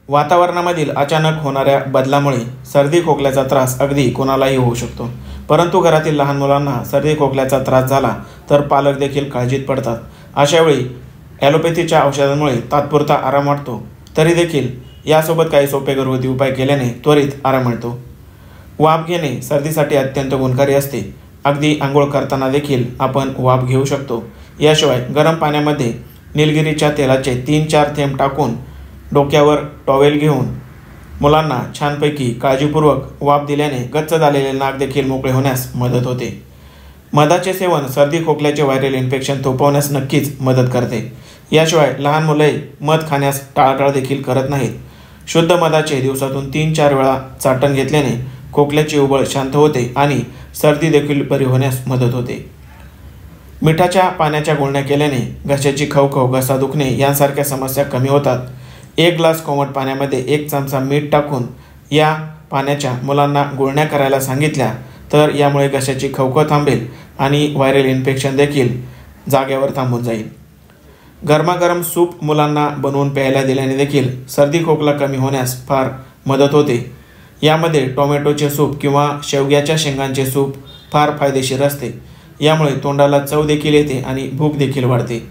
वातावरणामधील अचानक होणाऱ्या बदलामुळे सर्दी खोकल्याचा त्रास अगदी कोणालाही होऊ शकतो, परंतु घरातील लहान मुलांना सर्दी खोकल्याचा त्रास झाला तर पालक देखील काळजीत पडतात। अशावेळी ॲलोपॅथीच्या औषधांमुळे तात्पुरता आराम वाटतो, तरी देखील यासोबत काही सोपे घरगुती उपाय केल्याने त्वरित आराम मिळतो। वाफ घेणे सर्दीसाठी अत्यंत गुणकारी असते। अगदी आंघोळ करताना देखील आपण वाफ घेऊ शकतो। याशिवाय गरम पाण्यामध्ये निलगिरीच्या तेलाचे 3-4 थेंब टाकून डोक्यावर टॉवेल घेऊन मुलांना छानपैकी काळजीपूर्वक वाफ दिल्याने गच्च झालेले नाक देखील मोकळे होण्यास मदत होते। मधाचे सेवन सर्दी खोकल्याचे व्हायरल इन्फेक्शन थोपवण्यास नक्कीच मदत करते। याशिवाय लहान मुले मध खाण्यास टाळाटाळ देखील करत नाहीत। शुद्ध मधाचे दिवसातून 3-4 वेळा चाटण घेतल्याने खोकल्याची उबळ शांत होते आणि सर्दी देखील बरी होण्यास मदत होते। मिठाच्या पाण्याच्या गुळण्या केल्याने घशाची खवखव, घसा दुखणे यांसारख्या समस्या कमी होतात। 1 ग्लास कोमट पाण्यामध्ये 1 चमचा मीठ टाकून या पाण्याच्या मुलांना गुळण्या करायला सांगितल्या तर यामुळे घशाची खवखव थांबेल आणि व्हायरल इन्फेक्शन देखील जागेवर थांबून जाईल। गरमागरम सूप मुलांना बनवून प्यायला दिल्याने देखील सर्दी खोकला कमी होण्यास फार मदत होते। यामध्ये टोमॅटोचे सूप किंवा शेवग्याच्या शेंगांचे सूप फार फायदेशीर असते। यामुळे तोंडाला चव देखील येते आणि भूक देखील वाढते।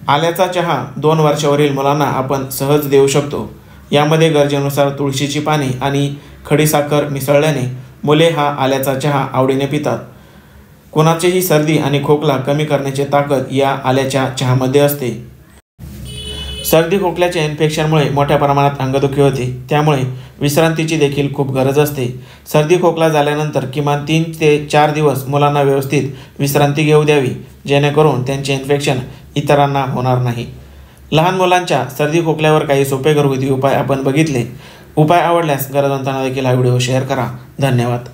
आल्याचा चहा 2 वर्षावरील मुलांना आपण सहज देऊ शकतो। यामध्ये गरजेनुसार तुळशीची पाने आणि खडीसाखर मिसळल्याने मुले हा आल्याचा चहा आवडीने पितात। कोणाचीही सर्दी आणि खोकला कमी करण्याची ताकद या आल्याच्या चहामध्ये असते। सर्दी खोकल्याच्या इन्फेक्शनमुळे मोठ्या प्रमाणात अंगदुखी होते, त्यामुळे विश्रांतीची देखील खूप गरज असते। सर्दी खोकला झाल्यानंतर किमान 3 ते 4 दिवस मुलांना व्यवस्थित विश्रांती घेऊ द्यावी, जेणेकरून त्यांचे इन्फेक्शन इतरांना होणार नाही। लहान मुलांच्या सर्दी खोकल्यावर काही सोपे घरगुती उपाय आपण बघितले। उपाय आवडल्यास गरजवंतांना देखील हा व्हिडिओ शेअर करा। धन्यवाद।